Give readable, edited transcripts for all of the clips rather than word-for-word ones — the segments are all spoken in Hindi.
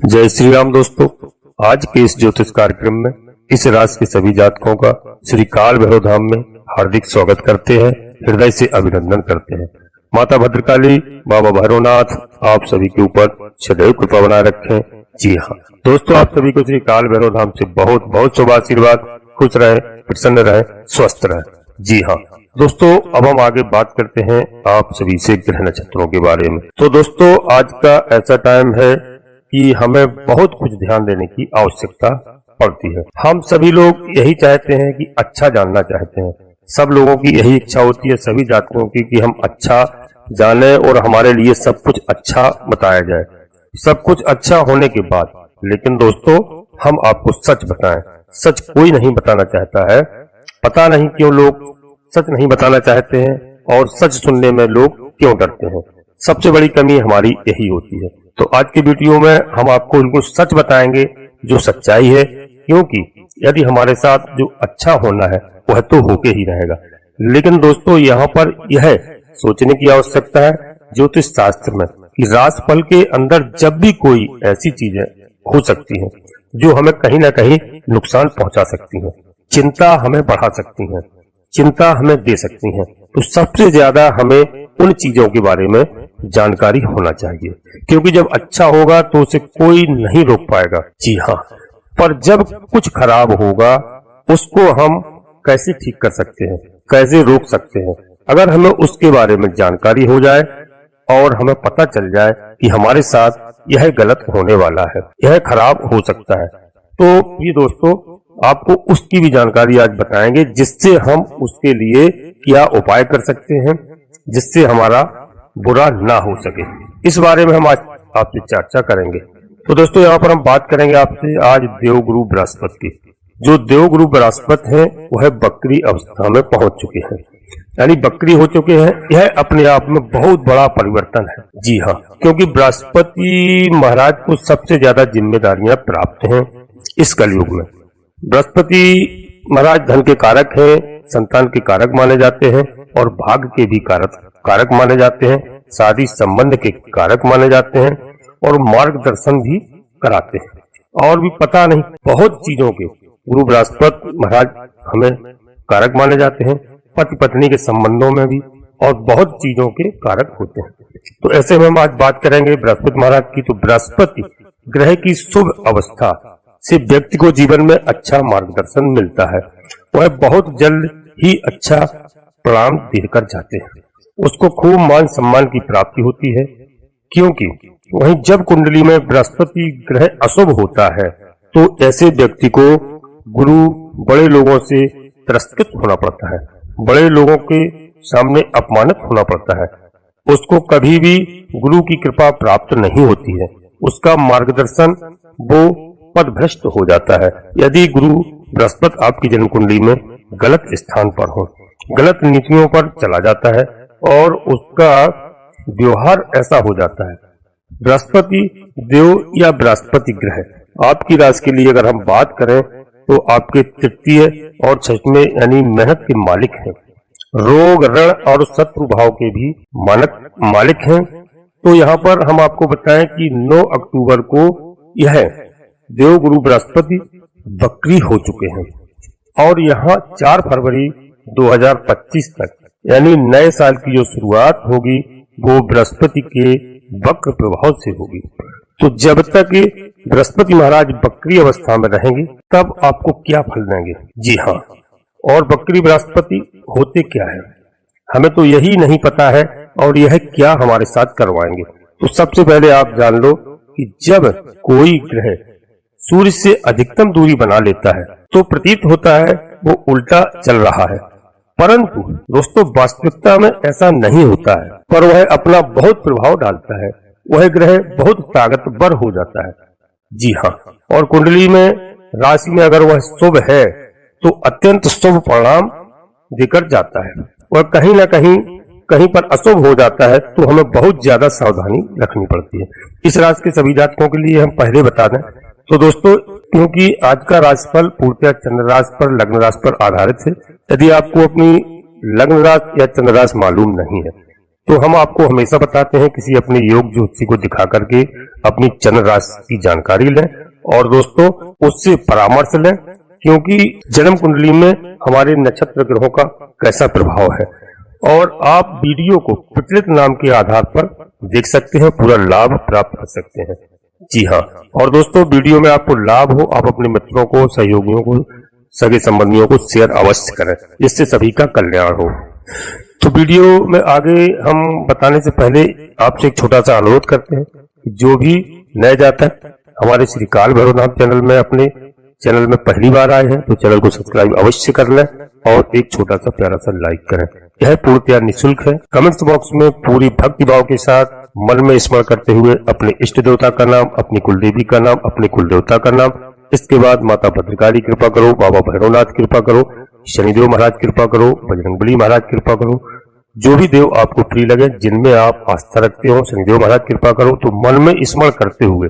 जय श्री राम दोस्तों। आज के इस ज्योतिष कार्यक्रम में इस राशि के सभी जातकों का श्री काल भैरव धाम में हार्दिक स्वागत करते हैं, हृदय से अभिनंदन करते हैं। माता भद्रकाली, बाबा भैरवनाथ आप सभी के ऊपर सदैव कृपा बनाए रखें। जी हाँ दोस्तों, आप सभी को श्री काल भैरव धाम से बहुत बहुत शुभ आशीर्वाद। खुश रहे, प्रसन्न रहे, स्वस्थ रहे। जी हाँ दोस्तों, अब हम आगे बात करते हैं आप सभी से ग्रह नक्षत्रों के बारे में। तो दोस्तों, आज का ऐसा टाइम है कि हमें बहुत कुछ ध्यान देने की आवश्यकता पड़ती है। हम सभी लोग यही चाहते हैं कि अच्छा जानना चाहते हैं। सब लोगों की यही इच्छा होती है, सभी जातकों की, कि हम अच्छा जाने और हमारे लिए सब कुछ अच्छा बताया जाए। सब कुछ अच्छा होने के बाद लेकिन दोस्तों, हम आपको सच बताएं। सच कोई नहीं बताना चाहता है। पता नहीं क्यों लोग सच नहीं बताना चाहते हैं और सच सुनने में लोग क्यों डरते हैं। सबसे बड़ी कमी हमारी यही होती है। तो आज की वीडियो में हम आपको बिल्कुल सच बताएंगे जो सच्चाई है, क्योंकि यदि हमारे साथ जो अच्छा होना है वह तो होके ही रहेगा। लेकिन दोस्तों, यहाँ पर यह सोचने की आवश्यकता है ज्योतिष शास्त्र में कि राशिफल के अंदर जब भी कोई ऐसी चीजें हो सकती हैं जो हमें कहीं ना कहीं नुकसान पहुंचा सकती हैं, चिंता हमें बढ़ा सकती हैं, चिंता हमें दे सकती हैं, तो सबसे ज्यादा हमें उन चीजों के बारे में जानकारी होना चाहिए, क्योंकि जब अच्छा होगा तो उसे कोई नहीं रोक पाएगा। जी हाँ, पर जब कुछ खराब होगा उसको हम कैसे ठीक कर सकते हैं, कैसे रोक सकते हैं। अगर हमें उसके बारे में जानकारी हो जाए और हमें पता चल जाए कि हमारे साथ यह गलत होने वाला है, यह खराब हो सकता है, तो ये दोस्तों आपको उसकी भी जानकारी आज बताएंगे, जिससे हम उसके लिए क्या उपाय कर सकते हैं जिससे हमारा बुरा ना हो सके। इस बारे में हम आज आपसे चर्चा करेंगे। तो दोस्तों, यहाँ पर हम बात करेंगे आपसे आज देवगुरु बृहस्पति की। जो देवगुरु बृहस्पति हैं वह बकरी अवस्था में पहुंच चुके हैं, यानी बकरी हो चुके हैं। यह अपने आप में बहुत बड़ा परिवर्तन है। जी हाँ, क्योंकि बृहस्पति महाराज को सबसे ज्यादा जिम्मेदारियां प्राप्त हैं इस कलयुग में। बृहस्पति महाराज धन के कारक हैं, संतान के कारक माने जाते हैं और भाग्य के भी कारक माने जाते हैं, शादी संबंध के कारक माने जाते हैं और मार्गदर्शन भी कराते हैं। और भी पता नहीं बहुत चीजों के गुरु बृहस्पति महाराज हमें कारक माने जाते हैं, पति पत्नी के संबंधों में भी, और बहुत चीजों के कारक होते हैं। तो ऐसे में हम आज बात करेंगे बृहस्पति महाराज की। तो बृहस्पति ग्रह की शुभ अवस्था से व्यक्ति को जीवन में अच्छा मार्गदर्शन मिलता है। वह बहुत जल्द ही अच्छा परिणाम देकर जाते हैं। उसको खूब मान सम्मान की प्राप्ति होती है, क्योंकि वहीं जब कुंडली में बृहस्पति ग्रह अशुभ होता है तो ऐसे व्यक्ति को गुरु बड़े लोगों से तिरस्कृत होना पड़ता है, बड़े लोगों के सामने अपमानित होना पड़ता है। उसको कभी भी गुरु की कृपा प्राप्त नहीं होती है। उसका मार्गदर्शन वो पदभ्रष्ट हो जाता है यदि गुरु बृहस्पति आपकी जन्म कुंडली में गलत स्थान पर हो, गलत नीतियों पर चला जाता है और उसका व्यवहार ऐसा हो जाता है। बृहस्पति देव या बृहस्पति ग्रह आपकी राशि के लिए अगर हम बात करें तो आपके तृतीय और छठवें यानी मेहनत के मालिक हैं, रोग ऋण और शत्रु भाव के भी मालिक हैं। तो यहाँ पर हम आपको बताएं कि 9 अक्टूबर को यह देवगुरु बृहस्पति बकरी हो चुके हैं और यहाँ 4 फरवरी 2025 तक यानी नए साल की जो शुरुआत होगी वो बृहस्पति के वक्र प्रभाव से होगी। तो जब तक बृहस्पति महाराज बकरी अवस्था में रहेंगे तब आपको क्या फल देंगे। जी हाँ, और बकरी बृहस्पति होते क्या है हमें तो यही नहीं पता है, और यह क्या हमारे साथ करवाएंगे। तो सबसे पहले आप जान लो कि जब कोई ग्रह सूर्य से अधिकतम दूरी बना लेता है तो प्रतीत होता है वो उल्टा चल रहा है, परंतु दोस्तों वास्तविकता में ऐसा नहीं होता है, पर वह अपना बहुत प्रभाव डालता है। वह ग्रह बहुत ताकतवर हो जाता है। जी हाँ, और कुंडली में राशि में अगर वह शुभ है तो अत्यंत शुभ परिणाम देकर जाता है। वह कहीं ना कहीं पर अशुभ हो जाता है तो हमें बहुत ज्यादा सावधानी रखनी पड़ती है। इस राशि के सभी जातकों के लिए हम पहले बता दें तो दोस्तों, क्योंकि आज का राशिफल पूर्णतः चंद्र राशि पर, लग्न राशि पर आधारित है। यदि आपको अपनी लग्न राशि या चंद्र राशि मालूम नहीं है तो हम आपको हमेशा बताते हैं किसी अपने योग ज्योतिषी को दिखा करके अपनी चंद्र राशि की जानकारी लें और दोस्तों उससे परामर्श लें, क्योंकि जन्म कुंडली में हमारे नक्षत्र ग्रहों का कैसा प्रभाव है और आप वीडियो को प्रचलित नाम के आधार पर देख सकते हैं, पूरा लाभ प्राप्त कर सकते हैं। जी हाँ, और दोस्तों वीडियो में आपको लाभ हो, आप अपने मित्रों को, सहयोगियों को, सगे संबंधियों को शेयर अवश्य करें, इससे सभी का कल्याण हो। तो वीडियो में आगे हम बताने से पहले आपसे एक छोटा सा अनुरोध करते हैं, जो भी नए जातक हमारे श्री काल भैरव धाम चैनल में अपने चैनल में पहली बार आए हैं तो चैनल को सब्सक्राइब अवश्य कर लें और एक छोटा सा प्यारा सा लाइक करें। यह पूर्णतया निःशुल्क है। कमेंट्स बॉक्स में पूरी भक्ति भाव के साथ मन में स्मरण करते हुए अपने इष्ट देवता का नाम, अपनी कुलदेवी का नाम, अपने कुल देवता का नाम, इसके बाद माता भद्रकाली कृपा करो, बाबा भैरवनाथ कृपा करो, शनिदेव महाराज कृपा करो, बजरंगबली महाराज कृपा करो, जो भी देव आपको प्रिय लगे, जिनमें आप आस्था रखते हो, शनिदेव महाराज कृपा करो, तो मन में स्मरण करते हुए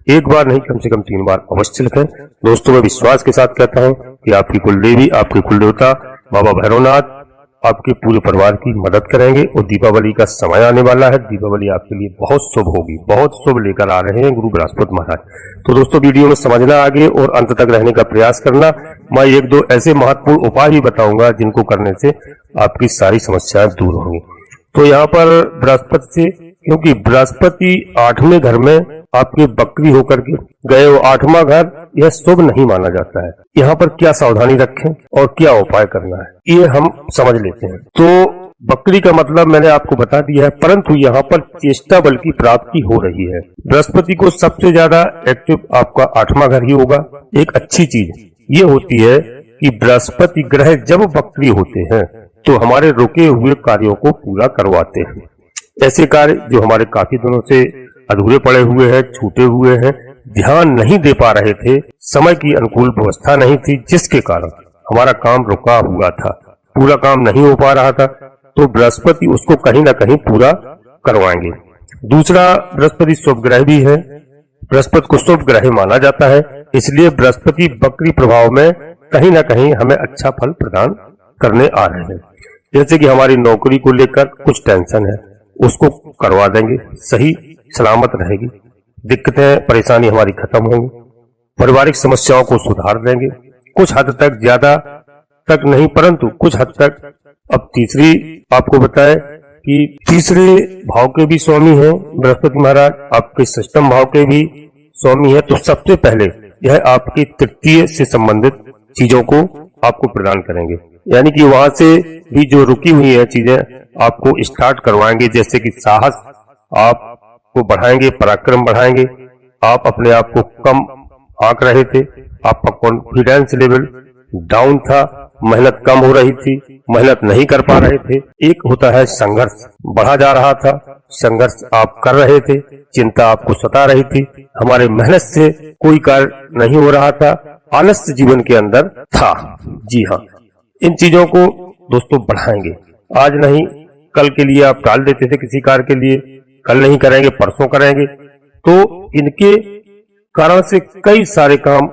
एक बार नहीं कम से कम 3 बार अवश्य लिखें। दोस्तों मैं विश्वास के साथ कहता हूं कि आपकी कुलदेवी, आपके कुलदेवता बाबा भैरवनाथ आपके पूरे परिवार की मदद करेंगे और दीपावली का समय आने वाला है। दीपावली आपके लिए बहुत शुभ होगी, बहुत शुभ लेकर आ रहे हैं गुरु बृहस्पति महाराज। तो दोस्तों वीडियो में समझना आगे और अंत तक रहने का प्रयास करना। मैं 1-2 ऐसे महत्वपूर्ण उपाय ही बताऊंगा जिनको करने से आपकी सारी समस्याएं दूर होंगी। तो यहाँ पर बृहस्पति से, क्योंकि बृहस्पति 8वें घर में आपके बकरी होकर के गए हो, 8वां घर यह शुभ नहीं माना जाता है। यहाँ पर क्या सावधानी रखें और क्या उपाय करना है ये हम समझ लेते हैं। तो बकरी का मतलब मैंने आपको बता दिया है, परंतु यहाँ पर चेष्टा बल की प्राप्ति हो रही है। बृहस्पति को सबसे ज्यादा एक्टिव आपका 8वां घर ही होगा। एक अच्छी चीज ये होती है कि बृहस्पति ग्रह जब बकरी होते हैं तो हमारे रुके हुए कार्यों को पूरा करवाते हैं। ऐसे कार्य जो हमारे काफी दिनों से अधूरे पड़े हुए हैं, छूटे हुए हैं, ध्यान नहीं दे पा रहे थे, समय की अनुकूल व्यवस्था नहीं थी, जिसके कारण हमारा काम रुका हुआ था, पूरा काम नहीं हो पा रहा था, तो बृहस्पति उसको कहीं ना कहीं पूरा करवाएंगे। दूसरा, बृहस्पति शुभ ग्रह भी है, बृहस्पति को शुभ ग्रह माना जाता है, इसलिए बृहस्पति बकरी प्रभाव में कहीं ना कहीं हमें अच्छा फल प्रदान करने आ रहे हैं। जैसे कि हमारी नौकरी को लेकर कुछ टेंशन है, उसको करवा देंगे, सही सलामत रहेगी, दिक्कतें परेशानी हमारी खत्म होंगी, पारिवारिक समस्याओं को सुधार देंगे कुछ हद तक, ज्यादा तक नहीं परंतु कुछ हद तक। अब तीसरी आपको बताए कि तीसरे भाव के भी स्वामी हैं बृहस्पति महाराज, आपके सष्टम भाव के भी स्वामी है। तो सबसे पहले यह आपकी तृतीय से संबंधित चीजों को आपको प्रदान करेंगे, यानी कि वहां से भी जो रुकी हुई है चीजें आपको स्टार्ट करवाएंगे। जैसे कि साहस आपको बढ़ाएंगे, पराक्रम बढ़ाएंगे, आप अपने आप को कम आंक रहे थे, आपका कॉन्फिडेंस लेवल डाउन था, मेहनत कम हो रही थी, मेहनत नहीं कर पा रहे थे। एक होता है संघर्ष, बढ़ा जा रहा था, संघर्ष आप कर रहे थे, चिंता आपको सता रही थी, हमारे मेहनत से कोई कार्य नहीं हो रहा था, आलस्य जीवन के अंदर था। जी हाँ, इन चीजों को दोस्तों बढ़ाएंगे। आज नहीं कल के लिए आप टाल देते थे किसी कार्य के लिए, कल नहीं करेंगे परसों करेंगे, तो इनके कारण से कई सारे काम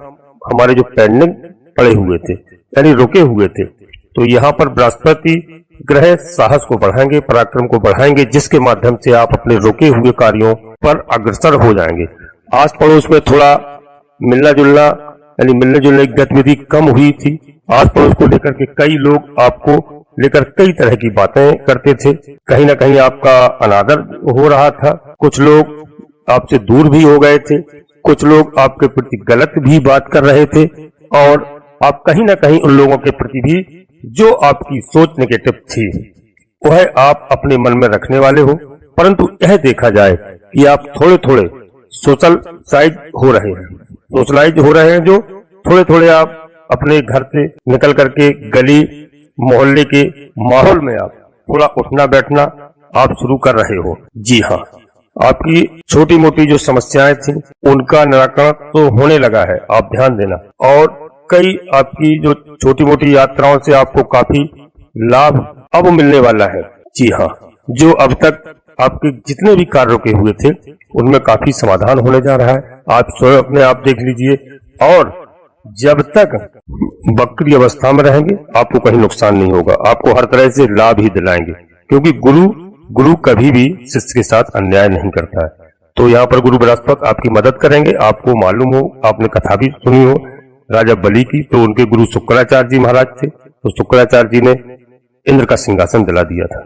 हमारे जो पेंडिंग पड़े हुए थे यानी रुके हुए थे, तो यहाँ पर बृहस्पति ग्रह साहस को बढ़ाएंगे, पराक्रम को बढ़ाएंगे, जिसके माध्यम से आप अपने रुके हुए कार्यों पर अग्रसर हो जाएंगे। आस पड़ोस में थोड़ा मिलना जुलना यानी मिलने जुलने की गतिविधि कम हुई थी, आस पड़ोस को लेकर के कई लोग आपको लेकर कई तरह की बातें करते थे, कहीं ना कहीं आपका अनादर हो रहा था, कुछ लोग आपसे दूर भी हो गए थे, कुछ लोग आपके प्रति गलत भी बात कर रहे थे, और आप कहीं ना कहीं उन लोगों के प्रति भी जो आपकी सोच नेगेटिव थी वह आप अपने मन में रखने वाले हो। परंतु यह देखा जाए कि आप थोड़े थोड़े सोशलाइज हो रहे हैं, जो थोड़े थोड़े आप अपने घर से निकल करके गली मोहल्ले के माहौल में आप थोड़ा उठना बैठना आप शुरू कर रहे हो। जी हाँ, आपकी छोटी मोटी जो समस्याएं थी उनका निराकरण तो होने लगा है, आप ध्यान देना। और कई आपकी जो छोटी मोटी यात्राओं से आपको काफी लाभ अब मिलने वाला है। जी हाँ, जो अब तक आपके जितने भी कार्य रुके हुए थे उनमें काफी समाधान होने जा रहा है। आप स्वयं अपने आप देख लीजिए, और जब तक बकरी अवस्था में रहेंगे आपको कहीं नुकसान नहीं होगा, आपको हर तरह से लाभ ही दिलाएंगे, क्योंकि गुरु गुरु कभी भी शिष्य के साथ अन्याय नहीं करता है। तो यहाँ पर गुरु बृहस्पति आपकी मदद करेंगे। आपको मालूम हो, आपने कथा भी सुनी हो राजा बलि की, तो उनके गुरु शुक्राचार्य जी महाराज थे, तो शुक्राचार्य जी ने इंद्र का सिंहासन दिला दिया था,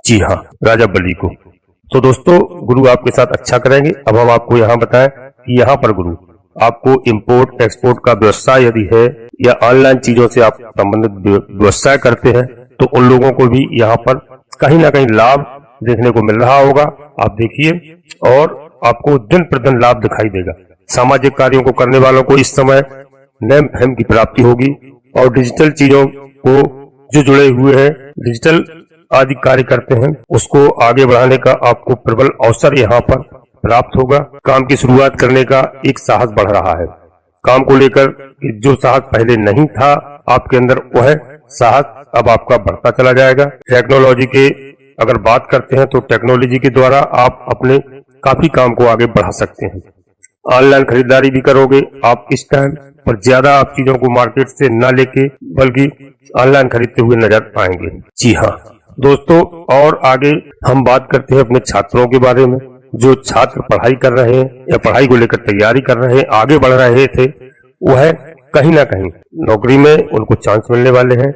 जी हाँ, राजा बलि को। तो दोस्तों गुरु आपके साथ अच्छा करेंगे। अब हम आपको यहाँ बताएं कि यहाँ पर गुरु आपको इंपोर्ट एक्सपोर्ट का व्यवसाय यदि है या ऑनलाइन चीजों से आप संबंधित व्यवसाय करते हैं तो उन लोगों को भी यहाँ पर कहीं ना कहीं लाभ देखने को मिल रहा होगा। आप देखिए और आपको दिन प्रतिदिन लाभ दिखाई देगा। सामाजिक कार्यों को करने वालों को इस समय नए फहम की प्राप्ति होगी और डिजिटल चीजों को जो जुड़े हुए हैं, डिजिटल आदि कार्य करते हैं, उसको आगे बढ़ाने का आपको प्रबल अवसर यहाँ पर प्राप्त होगा। काम की शुरुआत करने का एक साहस बढ़ रहा है। काम को लेकर जो साहस पहले नहीं था आपके अंदर, वह साहस अब आपका बढ़ता चला जाएगा। टेक्नोलॉजी के अगर बात करते हैं तो टेक्नोलॉजी के द्वारा आप अपने काफी काम को आगे बढ़ा सकते हैं। ऑनलाइन खरीदारी भी करोगे आप इस टाइम पर। ज्यादा आप चीजों को मार्केट से न लेके बल्कि ऑनलाइन खरीदते हुए नजर आएंगे, जी हाँ दोस्तों। और आगे हम बात करते हैं अपने छात्रों के बारे में। जो छात्र पढ़ाई कर रहे हैं या पढ़ाई को लेकर तैयारी कर रहे हैं, आगे बढ़ रहे थे, वह कहीं ना कहीं नौकरी में उनको चांस मिलने वाले हैं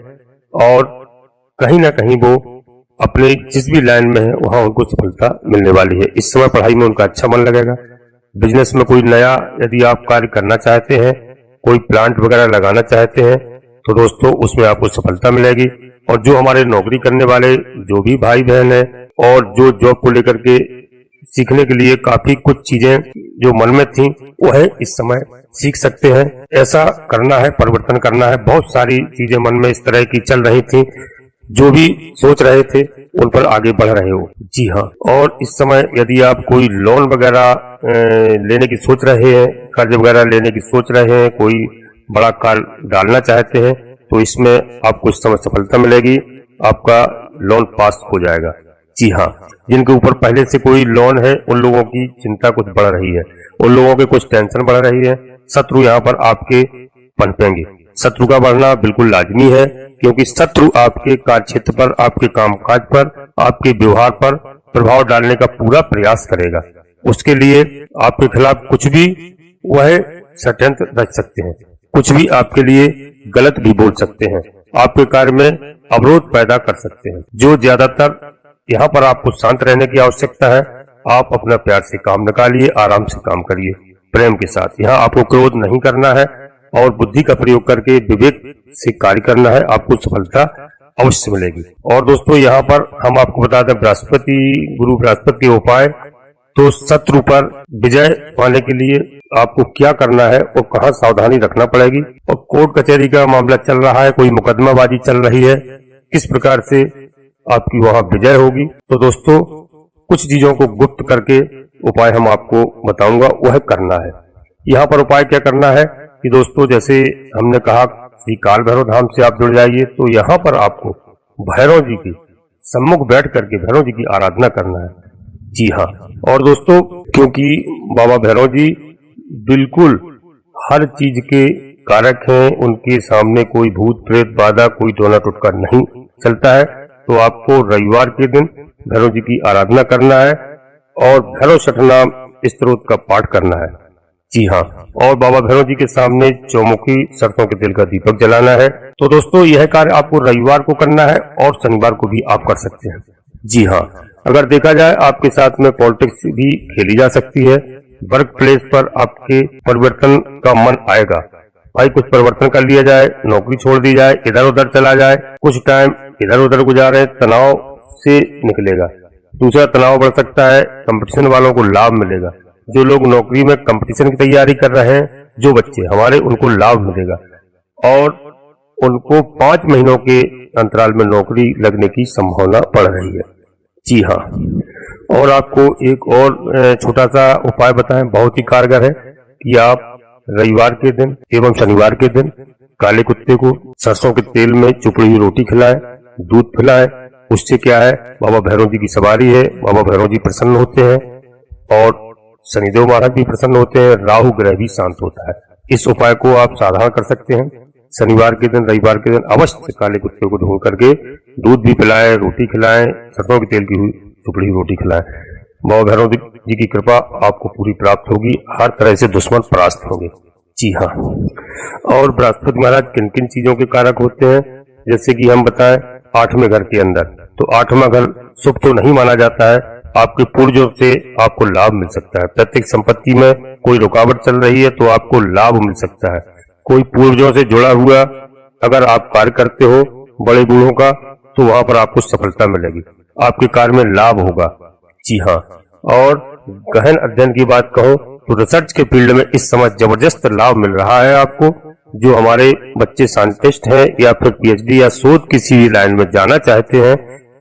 और कहीं ना कहीं वो अपने जिस भी लाइन में है वहां उनको सफलता मिलने वाली है। इस समय पढ़ाई में उनका अच्छा मन लगेगा। बिजनेस में कोई नया यदि आप कार्य करना चाहते हैं, कोई प्लांट वगैरह लगाना चाहते हैं, तो दोस्तों उसमें आपको सफलता मिलेगी। और जो हमारे नौकरी करने वाले जो भी भाई बहन है और जो जॉब को लेकर के सीखने के लिए काफी कुछ चीजें जो मन में थी, वह इस समय सीख सकते हैं। ऐसा करना है, परिवर्तन करना है। बहुत सारी चीजें मन में इस तरह की चल रही थी, जो भी सोच रहे थे उन पर आगे बढ़ रहे हो, जी हाँ। और इस समय यदि आप कोई लोन वगैरह लेने की सोच रहे हैं, कर्ज वगैरह लेने की सोच रहे हैं, कोई बड़ा कार्य डालना चाहते हैं, तो इसमें आपको इस समय सफलता मिलेगी। आपका लोन पास हो जाएगा, जी हाँ। जिनके ऊपर पहले से कोई लोन है उन लोगों की चिंता कुछ बढ़ रही है, उन लोगों के कुछ टेंशन बढ़ रही है। शत्रु यहाँ पर आपके पनपेंगे। शत्रु का बढ़ना बिल्कुल लाजमी है, क्योंकि शत्रु आपके कार्य क्षेत्र पर, आपके कामकाज पर, आपके व्यवहार पर प्रभाव डालने का पूरा प्रयास करेगा। उसके लिए आपके खिलाफ कुछ भी वह षड्यंत्र रच सकते हैं, कुछ भी आपके लिए गलत भी बोल सकते हैं, आपके कार्य में अवरोध पैदा कर सकते हैं। जो ज्यादातर यहाँ पर आपको शांत रहने की आवश्यकता है। आप अपना प्यार से काम निकालिए, आराम से काम करिए, प्रेम के साथ। यहाँ आपको क्रोध नहीं करना है और बुद्धि का प्रयोग करके विवेक से कार्य करना है। आपको सफलता अवश्य मिलेगी। और दोस्तों यहाँ पर हम आपको बता दें गुरु बृहस्पति के उपाय। तो शत्रु पर विजय पाने के लिए आपको क्या करना है और कहाँ सावधानी रखना पड़ेगी, और कोर्ट कचहरी का मामला चल रहा है, कोई मुकदमाबाजी चल रही है, किस प्रकार से आपकी वहां विजय होगी। तो दोस्तों कुछ चीजों को गुप्त करके उपाय हम आपको बताऊंगा, वह करना है। यहाँ पर उपाय क्या करना है कि दोस्तों जैसे हमने कहा श्री काल भैरव धाम से आप जुड़ जाइए, तो यहाँ पर आपको भैरव जी की सम्मुख बैठ करके भैरव जी की आराधना करना है, जी हाँ। और दोस्तों क्योंकि बाबा भैरव जी बिल्कुल हर चीज के कारक हैं, उनके सामने कोई भूत प्रेत बाधा, कोई टोना टुटका नहीं चलता है। तो आपको रविवार के दिन भैरव जी की आराधना करना है और भैरव शतनाम स्तोत्र का पाठ करना है, जी हाँ। और बाबा भैरव जी के सामने चौमुखी सरसों के तेल का दीपक जलाना है। तो दोस्तों यह कार्य आपको रविवार को करना है और शनिवार को भी आप कर सकते हैं, जी हाँ। अगर देखा जाए आपके साथ में पॉलिटिक्स भी खेली जा सकती है। वर्क प्लेस पर आपके परिवर्तन का मन आएगा, भाई कुछ परिवर्तन कर लिया जाए, नौकरी छोड़ दी जाए, इधर उधर चला जाए, कुछ टाइम इधर उधर गुजारे, तनाव से निकलेगा। दूसरा तनाव बढ़ सकता है, कंपटीशन वालों को लाभ मिलेगा। जो लोग नौकरी में कंपटीशन की तैयारी कर रहे हैं, जो बच्चे हमारे, उनको लाभ मिलेगा और उनको 5 महीनों के अंतराल में नौकरी लगने की संभावना बढ़ रही है, जी हाँ। और आपको एक और छोटा सा उपाय बताएं, बहुत ही कारगर है, कि आप रविवार के दिन एवं शनिवार के दिन काले कुत्ते को सरसों के तेल में चुपड़ी हुई रोटी खिलाएं, दूध पिलाएं। उससे क्या है, बाबा भैरव जी की सवारी है, बाबा भैरव जी प्रसन्न होते हैं और शनिदेव महाराज भी प्रसन्न होते हैं, राहु ग्रह भी शांत होता है। इस उपाय को आप साधारण कर सकते हैं। शनिवार के दिन, रविवार के दिन अवश्य काले कुत्ते को ढूंढ करके दूध भी पिलाएं, रोटी खिलाएं, सरसों के तेल की हुई टुकड़ी रोटी खिलाएं। बाबा भैरव जी की कृपा आपको पूरी प्राप्त होगी, हर तरह से दुश्मन परास्त होंगे। जी हाँ। और बृहस्पति महाराज किन किन चीजों के कारक होते हैं, जैसे कि हम बताएं 8वें घर के अंदर, तो 8वां घर शुभ तो नहीं माना जाता है, आपके पूर्वजों से आपको लाभ मिल सकता है। प्रत्येक संपत्ति में कोई रुकावट चल रही है तो आपको लाभ मिल सकता है। कोई पूर्वजों से जुड़ा हुआ अगर आप कार्य करते हो बड़े बूढ़ों का, तो वहां पर आपको सफलता मिलेगी, आपके कार्य में लाभ होगा। जी हाँ। और गहन अध्ययन की बात कहो तो रिसर्च के फील्ड में इस समय जबरदस्त लाभ मिल रहा है आपको। जो हमारे बच्चे साइंटिस्ट हैं या फिर पीएचडी या शोध किसी भी लाइन में जाना चाहते हैं,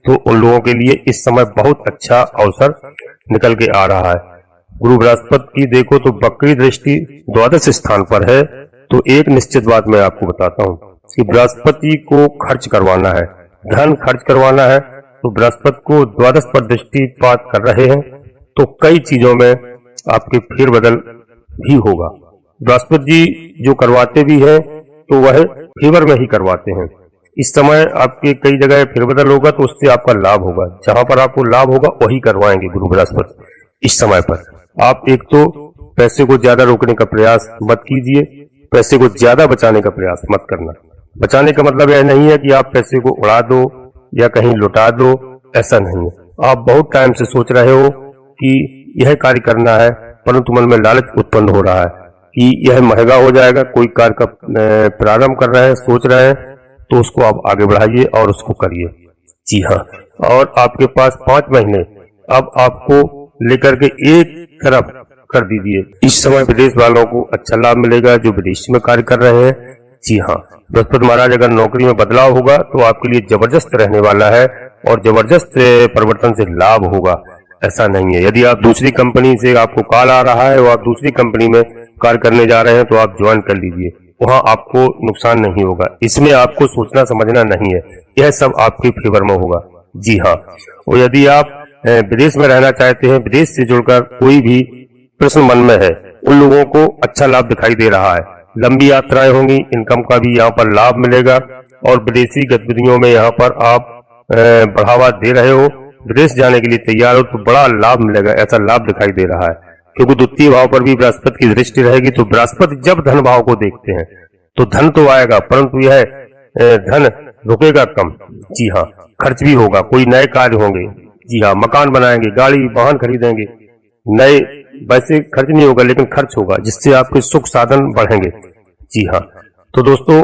तो उन लोगों के लिए इस समय बहुत अच्छा अवसर निकल के आ रहा है। गुरु बृहस्पति की देखो तो वक्री दृष्टि द्वादश स्थान पर है, तो एक निश्चित बात मैं आपको बताता हूँ कि बृहस्पति को खर्च करवाना है, धन खर्च करवाना है, तो बृहस्पति को द्वादश पर दृष्टिपात कर रहे हैं, तो कई चीजों में आपके फेरबदल भी होगा। बृहस्पति जी जो करवाते भी हैं तो वह फेवर में ही करवाते हैं। इस समय आपके कई जगह फेरबदल होगा तो उससे आपका लाभ होगा, जहां पर आपको लाभ होगा वही करवाएंगे गुरु बृहस्पति। इस समय पर आप एक तो पैसे को ज्यादा रोकने का प्रयास मत कीजिए, पैसे को ज्यादा बचाने का प्रयास मत करना। बचाने का मतलब यह नहीं है कि आप पैसे को उड़ा दो या कहीं लुटा दो, ऐसा नहीं है। आप बहुत टाइम से सोच रहे हो कि यह कार्य करना है, परंतु मन में लालच उत्पन्न हो रहा है कि यह महंगा हो जाएगा, कोई कार्य का प्रारंभ कर रहे हैं, सोच रहे हैं, तो उसको आप आगे बढ़ाइए और उसको करिए। जी हाँ। और आपके पास 5 महीने अब आपको लेकर के एक तरफ कर दीजिए। इस समय विदेश वालों को अच्छा लाभ मिलेगा जो विदेश में कार्य कर रहे हैं। जी हाँ। बृहस्पति महाराज अगर नौकरी में बदलाव होगा तो आपके लिए जबरदस्त रहने वाला है और जबरदस्त परिवर्तन से लाभ होगा, ऐसा नहीं है। यदि आप दूसरी कंपनी से आपको कॉल आ रहा है और आप दूसरी कंपनी में कार्य करने जा रहे हैं तो आप ज्वाइन कर लीजिए, वहां आपको नुकसान नहीं होगा। इसमें आपको सोचना समझना नहीं है, यह सब आपके फेवर में होगा। जी हाँ। और यदि आप विदेश में रहना चाहते हैं, विदेश से जुड़कर कोई भी प्रश्न मन में है, उन लोगों को अच्छा लाभ दिखाई दे रहा है। लंबी यात्राएं होंगी, इनकम का भी यहाँ पर लाभ मिलेगा और विदेशी गतिविधियों में यहाँ पर आप बढ़ावा दे रहे हो, विदेश जाने के लिए तैयार हो, तो बड़ा लाभ मिलेगा, ऐसा लाभ दिखाई दे रहा है। क्योंकि द्वितीय भाव पर भी बृहस्पति की दृष्टि रहेगी, तो बृहस्पति जब धन भाव को देखते हैं तो धन तो आएगा, परंतु यह धन रुकेगा कम। जी हाँ। खर्च भी होगा, कोई नए कार्य होंगे। जी हाँ। मकान बनाएंगे, गाड़ी वाहन खरीदेंगे, नए, वैसे खर्च नहीं होगा लेकिन खर्च होगा, जिससे आपके सुख साधन बढ़ेंगे। जी हाँ। तो दोस्तों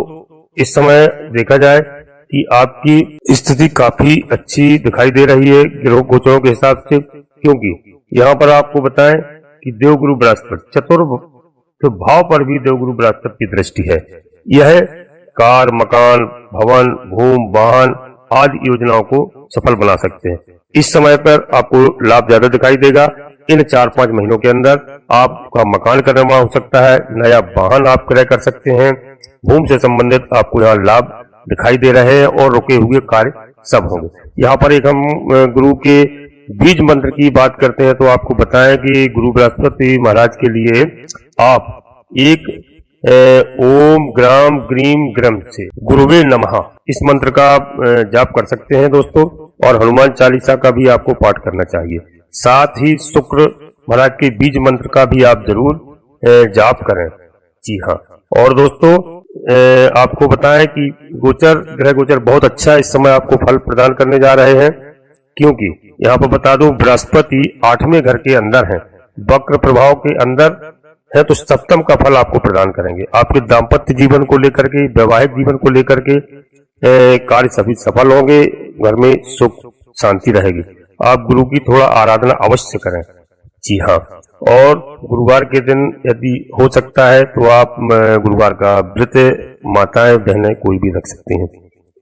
इस समय देखा जाए कि आपकी स्थिति काफी अच्छी दिखाई दे रही है ग्रह गोचरों के हिसाब से, क्योंकि यहाँ पर आपको बताएं कि देवगुरु बृहस्पति चतुर्थ भाव पर भी देवगुरु बृहस्पति की दृष्टि है। यह कार, मकान, भवन, भूमि, वाहन आदि योजनाओं को सफल बना सकते हैं। इस समय पर आपको लाभ ज्यादा दिखाई देगा। इन 4-5 महीनों के अंदर आपका मकान का निर्माण हो सकता है, नया वाहन आप क्रय कर सकते हैं, भूमि से संबंधित आपको यहाँ लाभ दिखाई दे रहे हैं और रुके हुए कार्य सब होंगे। यहाँ पर एक हम गुरु के बीज मंत्र की बात करते हैं, तो आपको बताएं कि गुरु बृहस्पति महाराज के लिए आप एक ओम ग्राम ग्रीम ग्रम से गुरुवे नमः इस मंत्र का आप जाप कर सकते हैं दोस्तों। और हनुमान चालीसा का भी आपको पाठ करना चाहिए। साथ ही शुक्र महाराज के बीज मंत्र का भी आप जरूर जाप करें। जी हाँ। और दोस्तों आपको बताएं कि ग्रह गोचर बहुत अच्छा इस समय आपको फल प्रदान करने जा रहे हैं, क्योंकि यहाँ पर बता दूं बृहस्पति 8वें घर के अंदर है, वक्र प्रभाव के अंदर है, तो सप्तम का फल आपको प्रदान करेंगे। आपके दाम्पत्य जीवन को लेकर के, वैवाहिक जीवन को लेकर के कार्य सभी सफल होंगे, घर में सुख शांति रहेगी। आप गुरु की थोड़ा आराधना अवश्य करें। जी हाँ। और गुरुवार के दिन यदि हो सकता है तो आप गुरुवार का व्रत माताएं बहनें कोई भी रख सकते हैं।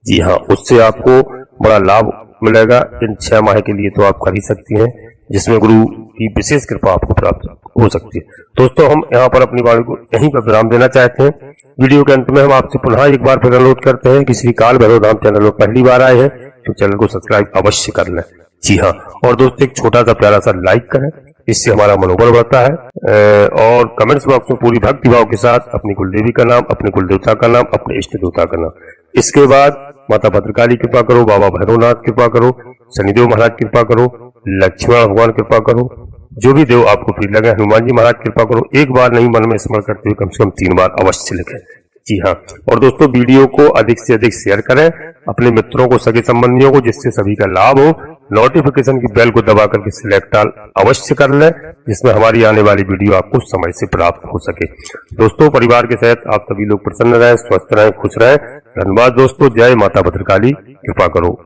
जी हाँ। उससे आपको बड़ा लाभ मिलेगा। इन 6 माह के लिए तो आप कर ही सकती हैं, जिसमें गुरु की विशेष कृपा आपको प्राप्त हो सकती है। दोस्तों हम यहाँ पर अपनी वाणी को यहीं पर विराम देना चाहते हैं। वीडियो के अंत में हम आपसे पुनः एक बार फिर अनुरोध करते हैं कि श्री काल भैरव धाम चैनल में पहली बार आए हैं तो चैनल को सब्सक्राइब अवश्य कर लें। जी हाँ। और दोस्तों एक छोटा सा प्यारा सा लाइक करें, इससे हमारा मनोबल बढ़ता है। और कमेंट्स बॉक्स में पूरी भक्ति भाव के साथ अपनी कुलदेवी का नाम, अपने कुलदेवता का नाम, अपने इष्ट देवता का नाम, इसके बाद माता भद्रकाली कृपा करो, बाबा भैरवनाथ कृपा करो, शनिदेव महाराज कृपा करो, लक्ष्मण भगवान कृपा करो, जो भी देव आपको प्रिय लगे, हनुमान जी महाराज कृपा करो, एक बार नहीं मन में स्मरण करते हुए कम से कम 3 बार अवश्य लिखें। जी हाँ, और दोस्तों वीडियो को अधिक से अधिक शेयर करें अपने मित्रों को, सगे संबंधियों को, जिससे सभी का लाभ हो। नोटिफिकेशन की बेल को दबा करके सिलेक्ट ऑल अवश्य कर लें, जिसमें हमारी आने वाली वीडियो आपको समय से प्राप्त हो सके। दोस्तों परिवार के साथ आप सभी लोग प्रसन्न रहें, स्वस्थ रहें, खुश रहें। धन्यवाद दोस्तों। जय माता भद्रकाली, कृपा करो।